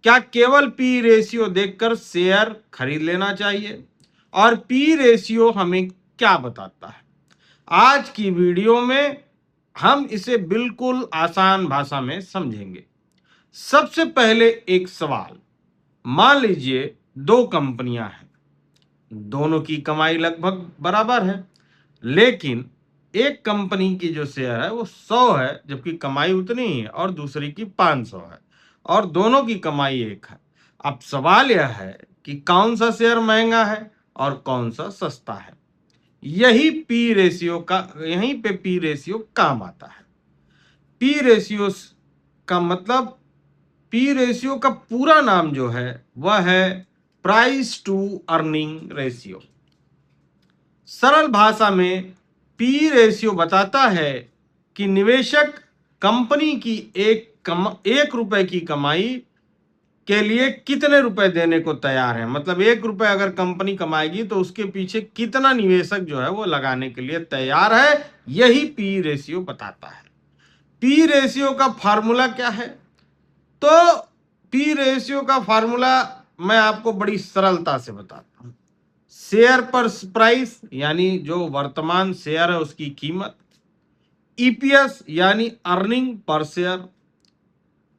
क्या केवल P ratio देखकर शेयर खरीद लेना चाहिए? और पी रेशियो हमें क्या बताता है? आज की वीडियो में हम इसे बिल्कुल आसान भाषा में समझेंगे। सबसे पहले एक सवाल, मान लीजिए दो कंपनियां हैं, दोनों की कमाई लगभग बराबर है, लेकिन एक कंपनी की जो शेयर है वो 100 है, जबकि कमाई उतनी ही है, और दूसरी की 500 है, और दोनों की कमाई एक है। अब सवाल यह है कि कौन सा शेयर महंगा है और कौन सा सस्ता है। यहीं पे पी रेशियो काम आता है। पी रेशियो का मतलब, पी रेशियो का पूरा नाम जो है वह है प्राइस टू अर्निंग रेशियो। सरल भाषा में पी रेशियो बताता है कि निवेशक कंपनी की एक रुपए की कमाई के लिए कितने रुपए देने को तैयार है। मतलब 1 रुपए अगर कंपनी कमाएगी तो उसके पीछे कितना निवेशक जो है वो लगाने के लिए तैयार है, यही पी रेशियो बताता है। पी रेशियो का फार्मूला क्या है? तो पी रेशियो का फार्मूला मैं आपको बड़ी सरलता से बताता हूं। शेयर पर प्राइस यानी जो वर्तमान शेयर है उसकी कीमत, ईपीएस यानी अर्निंग पर शेयर।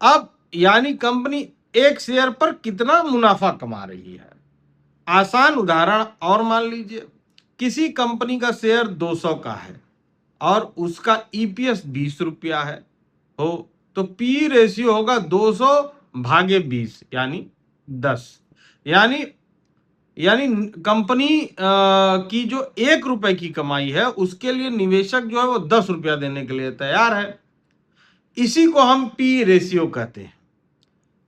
अब यानी कंपनी एक शेयर पर कितना मुनाफा कमा रही है। आसान उदाहरण और मान लीजिए, किसी कंपनी का शेयर 200 का है और उसका ईपीएस 20 रुपया है हो, तो पी रेशियो होगा 200 भागे 20 यानी 10। यानी यानी कंपनी की जो 1 रुपए की कमाई है उसके लिए निवेशक जो है वो 10 रुपया देने के लिए तैयार है। इसी को हम पी रेशियो कहते हैं।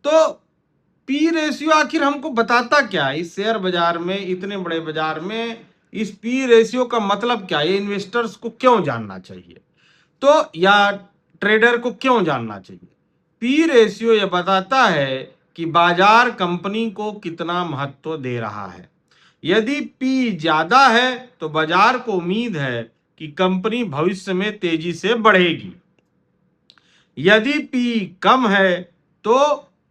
तो पी रेशियो आखिर हमको बताता क्या है? इस शेयर बाजार में, इतने बड़े बाजार में इस पी रेशियो का मतलब क्या है? ये इन्वेस्टर्स को क्यों जानना चाहिए, तो या ट्रेडर को क्यों जानना चाहिए? पी रेशियो ये बताता है कि बाजार कंपनी को कितना महत्व दे रहा है। यदि पी ज्यादा है तो बाजार को उम्मीद है कि कंपनी भविष्य में तेजी से बढ़ेगी। यदि पी कम है तो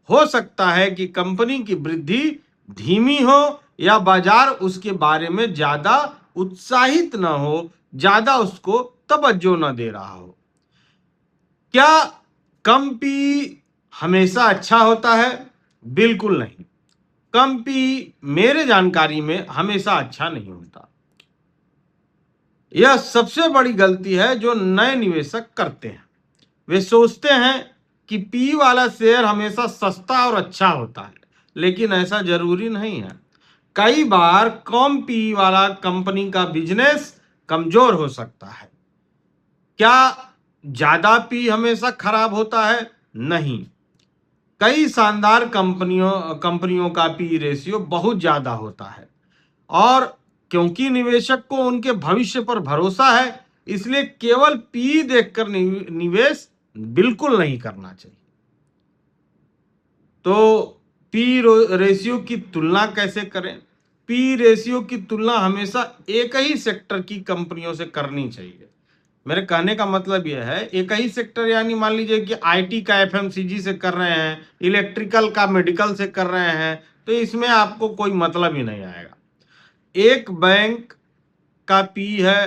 हो सकता है कि कंपनी की वृद्धि धीमी हो या बाजार उसके बारे में ज्यादा उत्साहित न हो, ज्यादा उसको तवज्जो न दे रहा हो। क्या कम पी हमेशा अच्छा होता है? बिल्कुल नहीं। कम पी मेरे जानकारी में हमेशा अच्छा नहीं होता। यह सबसे बड़ी गलती है जो नए निवेशक करते हैं। वे सोचते हैं कि पी वाला शेयर हमेशा सस्ता और अच्छा होता है, लेकिन ऐसा जरूरी नहीं है। कई बार कम पी वाला कंपनी का बिजनेस कमजोर हो सकता है। क्या ज्यादा पी हमेशा खराब होता है? नहीं। कई शानदार कंपनियों का पी रेशियो बहुत ज्यादा होता है, और क्योंकि निवेशक को उनके भविष्य पर भरोसा है, इसलिए केवल पी देखकर निवेश बिल्कुल नहीं करना चाहिए। तो पी रेशियो की तुलना कैसे करें? पी रेशियो की तुलना हमेशा एक ही सेक्टर की कंपनियों से करनी चाहिए। मेरे कहने का मतलब यह है, एक ही सेक्टर यानी मान लीजिए कि आईटी का एफएमसीजी से कर रहे हैं, इलेक्ट्रिकल का मेडिकल से कर रहे हैं, तो इसमें आपको कोई मतलब ही नहीं आएगा। एक बैंक का पी है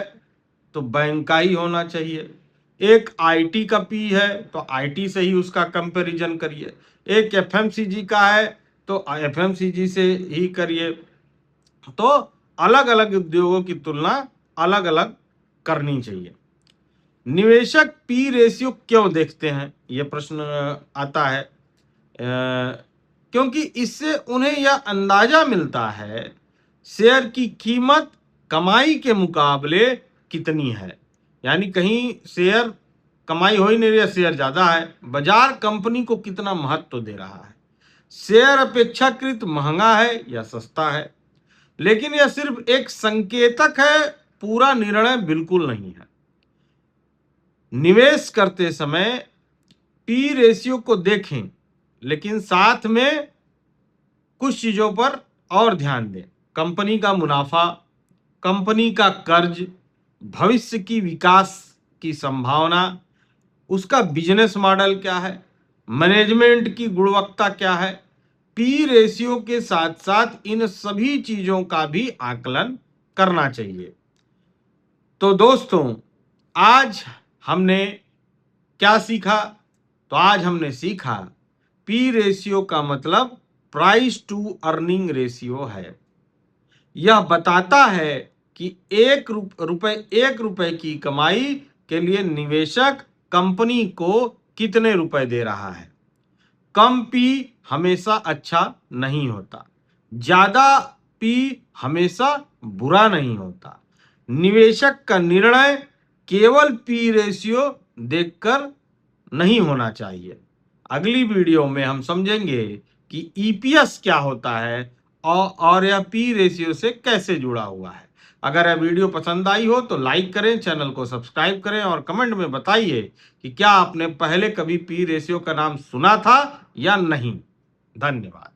तो बैंक का ही होना चाहिए। एक आईटी का पी है तो आईटी से ही उसका कंपैरिजन करिए। एक एफएमसीजी का है तो एफएमसीजी से ही करिए। तो अलग अलग उद्योगों की तुलना अलग अलग करनी चाहिए। निवेशक पी रेशियो क्यों देखते हैं, यह प्रश्न आता है। क्योंकि इससे उन्हें यह अंदाजा मिलता है शेयर की कीमत कमाई के मुकाबले कितनी है। यानी कहीं शेयर कमाई हो ही नहीं रही, शेयर ज्यादा है, बाजार कंपनी को कितना महत्व दे रहा है। शेयर अपेक्षाकृत महंगा है या सस्ता है। लेकिन यह सिर्फ एक संकेतक है, पूरा निर्णय बिल्कुल नहीं है। निवेश करते समय पी रेशियो को देखें, लेकिन साथ में कुछ चीजों पर और ध्यान दें। कंपनी का मुनाफा, कंपनी का कर्ज, भविष्य की विकास की संभावना, उसका बिजनेस मॉडल क्या है, मैनेजमेंट की गुणवत्ता क्या है, पी रेशियो के साथ साथ इन सभी चीजों का भी आकलन करना चाहिए। तो दोस्तों, आज हमने क्या सीखा? तो आज हमने सीखा पी रेशियो का मतलब प्राइस टू अर्निंग रेशियो है। यह बताता है कि एक रुपए की कमाई के लिए निवेशक कंपनी को कितने रुपए दे रहा है। कम पी हमेशा अच्छा नहीं होता, ज्यादा पी हमेशा बुरा नहीं होता। निवेशक का निर्णय केवल पी रेशियो देखकर नहीं होना चाहिए। अगली वीडियो में हम समझेंगे कि ईपीएस क्या होता है और यह पी रेशियो से कैसे जुड़ा हुआ है। अगर यह वीडियो पसंद आई हो तो लाइक करें, चैनल को सब्सक्राइब करें और कमेंट में बताइए कि क्या आपने पहले कभी पी रेशियो का नाम सुना था या नहीं। धन्यवाद।